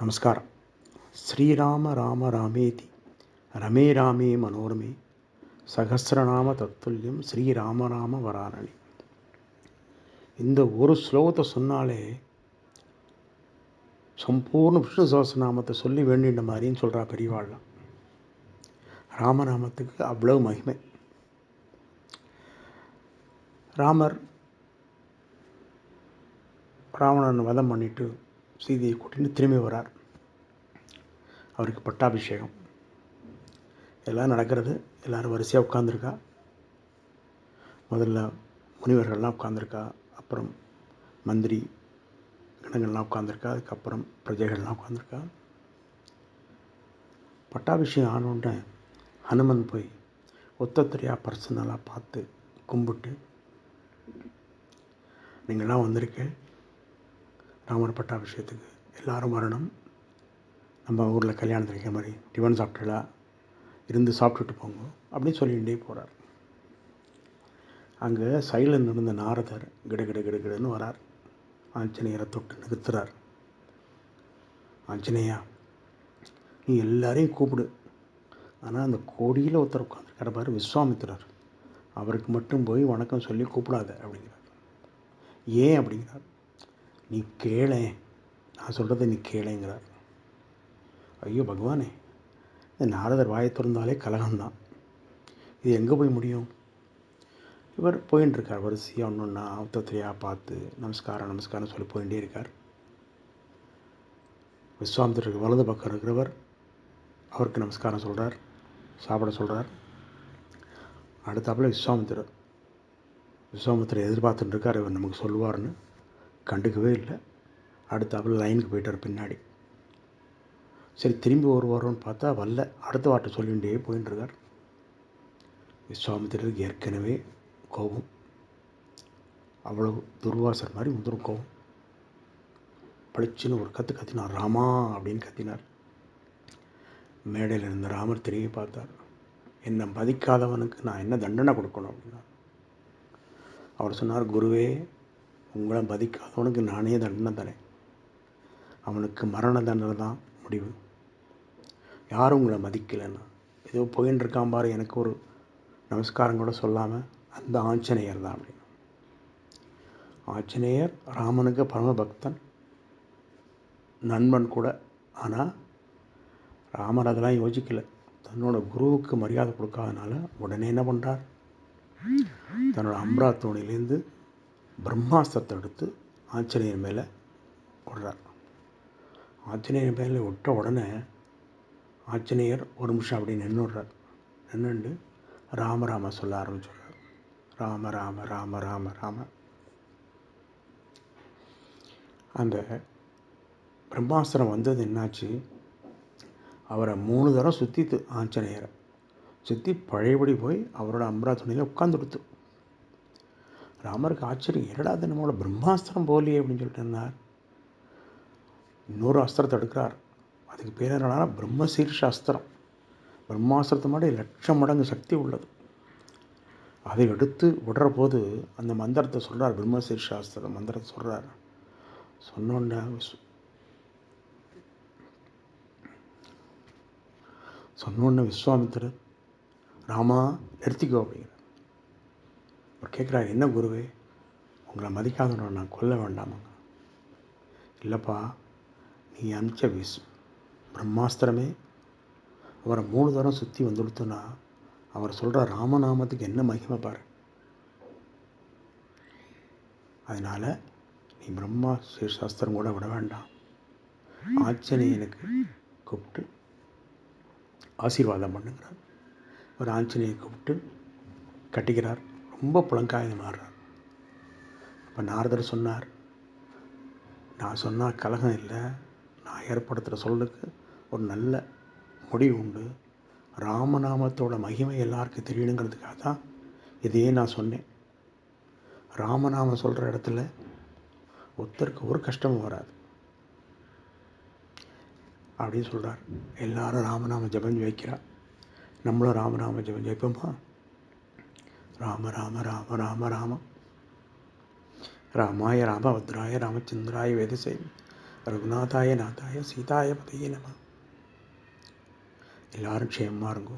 நமஸ்காரம். ஸ்ரீராம ராம ராமேதி ரமே ராமே மனோரமே சகசிரநாம தத்துல்யம் ஸ்ரீராம ராம வராரணி. இந்த ஒரு ஸ்லோகத்தை சொன்னாலே சம்பூர்ண விஷ்ணு சகஸ்ரநாமத்தை சொல்லி வேண்டின்ற மாதிரின்னு சொல்கிறா பெரியவாள்லாம். ராமநாமத்துக்கு அவ்வளோ மகிமை. ராமர் ராவணன் வதம் பண்ணிட்டு சீதையை கூட்டின்னு திரும்பி வரார். அவருக்கு பட்டாபிஷேகம் எல்லாம் நடக்கிறது. எல்லோரும் வரிசையாக உட்காந்துருக்கா. முதல்ல முனிவர்கள்லாம் உட்காந்துருக்கா, அப்புறம் மந்திரி கணங்கள்லாம் உட்காந்துருக்கா, அதுக்கப்புறம் பிரஜைகள்லாம் உட்காந்துருக்கா. பட்டாபிஷேகம் ஆனோடனே ஹனுமன் போய் ஒத்தொத்தரையாக பர்சனலாக பார்த்து கும்பிட்டு, நீங்கள்லாம் வந்திருக்கேன் ராமர் பட்டாபிஷேகத்துக்கு, எல்லோரும் வரணும், நம்ம ஊரில் கல்யாணத்துக்கு வைக்கிற மாதிரி டிஃபன் சாப்பிட்டுலாம் இருந்து சாப்பிட்டுட்டு போங்க அப்படின்னு சொல்லிகிட்டே போகிறார். அங்கே சைடில் நடந்த நாரதர் கிடுன்னு வரார். ஆஞ்சநேயரை தொட்டு நிறுத்துறார். ஆஞ்சநேயா, நீ எல்லாரையும் கூப்பிடு, ஆனால் அந்த கோடியில் ஒருத்தர் உட்காந்துருக்கிற பாரு விஸ்வாமித்திரர், அவருக்கு மட்டும் போய் வணக்கம் சொல்லி கூப்பிடாத அப்படிங்கிறார். ஏன் அப்படிங்கிறார். நீ கேளே, நான் சொல்கிறத நீ கேளேங்கிறார். ஐயோ பகவானே, இந்த நாரதர் வாயை திறந்தாலே கலகம்தான், இது எங்கே போய் முடியும்? இவர் போயின்னு இருக்கார். வரிசையாக ஒன்றுன்னா ஒத்தத்தையாக பார்த்து நமஸ்காரம் சொல்லி போயிட்டே இருக்கார். விஸ்வாமித்திரருக்கு வலது பக்கம் இருக்கிறவர் அவருக்கு நமஸ்காரம் சொல்கிறார், சாப்பிட சொல்கிறார். அடுத்தாப்புல விஸ்வாமித்திரர் எதிர்பார்த்துட்டு இருக்கார், இவர் நமக்கு சொல்லுவார்னு. கண்டுக்கவே இல்லை. அடுத்தாப்புல லைனுக்கு போயிட்டார் பின்னாடி. சரி, திரும்பி வருவாரோன்னு பார்த்தா வரல. அடுத்த வார்த்தை சொல்லிகிட்டே போயின்ட்டுருக்கார். விஸ்வாமித்திரருக்கு ஏற்கனவே கோபம், அவ்வளவு துர்வாசர் மாதிரி வந்துடும் கோபம். பளிச்சுன்னு ஒரு கத்தினார், ராமா அப்படின்னு கத்தினார். மேடையில் இருந்த ராமர் திரும்பி பார்த்தார். என்னை மதிக்காதவனுக்கு நான் என்ன தண்டனை கொடுக்கணும் அப்படின்னா அவர் சொன்னார், குருவே, உங்களை மதிக்காதவனுக்கு நானே தண்டனை தரேன். அவனுக்கு மரண தண்டனை தான் முடிவு. யாரும் உங்களை மதிக்கலைன்னா ஏதோ போயின்னு இருக்கான் பாரு, எனக்கு ஒரு நமஸ்காரம் கூட சொல்லாமல், அந்த ஆஞ்சநேயர் தான் அப்படின்னு. ஆஞ்சநேயர் ராமனுக்கு பரமபக்தன், நண்பன் கூட. ஆனால் ராமர் அதெல்லாம் யோசிக்கலை. தன்னோட குருவுக்கு மரியாதை கொடுக்காதனால உடனே என்ன பண்ணுறார், தன்னோட அம்ராத்தோணிலேருந்து பிரம்மாஸ்திரத்தை எடுத்து ஆஞ்சநேயர் மேலே விடுறார். ஆஞ்சநேயர் மேலே விட்ட உடனே ஆஞ்சநேயர் ஒரு நிமிஷம் அப்படி நின்றுண்டு ராம சொல்ல ஆரம்பிச்சுடுறார். ராம ராம ராம ராம ராம. அந்த பிரம்மாஸ்திரம் வந்தது என்னாச்சு, அவரை 3 தடவை சுற்றித்து, ஆஞ்சநேயரை சுற்றி பழையபடி போய் அவரோட அம்பரா துணியில் உட்காந்துடுத்து. ராமருக்கு ஆச்சரியம், என்னடா அது நம்மளோட பிரம்மாஸ்திரம் போலியே அப்படின்னு சொல்லிட்டு இருந்தார். இன்னொரு அஸ்திரத்தை எடுக்கிறார். அதுக்கு பேர் என்னன்னா பிரம்மசீர்ஷ அஸ்திரம். பிரம்மாஸ்திரத்தை மாதிரி 1,00,000 மடங்கு சக்தி உள்ளது. அதை எடுத்து விடுற போது அந்த மந்திரத்தை சொல்கிறார், பிரம்மசீர்ஷ அஸ்திரம் மந்திரத்தை சொல்கிறார். சொன்னோன்ன விஸ்வாமித்திரர், ராமா நிறுத்திக்கோ அப்படிங்கிறார். அவர் கேட்குறார், என்ன குருவே, உங்களை மதிக்காதவனை நான் கொல்ல வேண்டாமாங்க? இல்லைப்பா, நீ அனுப்பிச்ச பிரம்மாஸ்திரமே அவரை 3 தரம் சுற்றி வந்துடுத்துனா அவர் சொல்கிற ராமநாமத்துக்கு என்ன மகிமை பாரு. அதனால் நீ பிரம்மா சாஸ்திரம் கூட விட வேண்டாம், ஆஞ்சநேயனுக்கு கூப்பிட்டு ஆசீர்வாதம் பண்ணுங்கிறார். ஒரு ஆஞ்சநேயை கூப்பிட்டு கட்டிக்கிறார். ரொம்ப புலங்காயம் மாறுறார். அப்போ நாரதர் சொன்னார், நான் சொன்னால் கலகம் இல்லை, நான் ஏற்படுத்துகிற சொல்லுக்கு ஒரு நல்ல முடிவு உண்டு. ராமநாமத்தோட மகிமை எல்லாருக்கும் தெரியணுங்கிறதுக்காக தான் இதையே நான் சொன்னேன். ராமநாமம் சொல்கிற இடத்துல ஒருத்தருக்கு ஒரு கஷ்டமும் வராது அப்படின்னு சொல்கிறார். எல்லாரும் ராமநாம ஜபம் வைக்கிறார். நம்மளும் ராமநாம ஜபம் ஜெயிப்போமா? ராம ராம ராம ராம ராம ராமாய ராமபத்ராய ராமச்சந்திராய வேதசே ரகுநாதாய நாதாய சீதாய பதையே நம. எல்லாரும் க்ஷேமமாக இருங்கோ.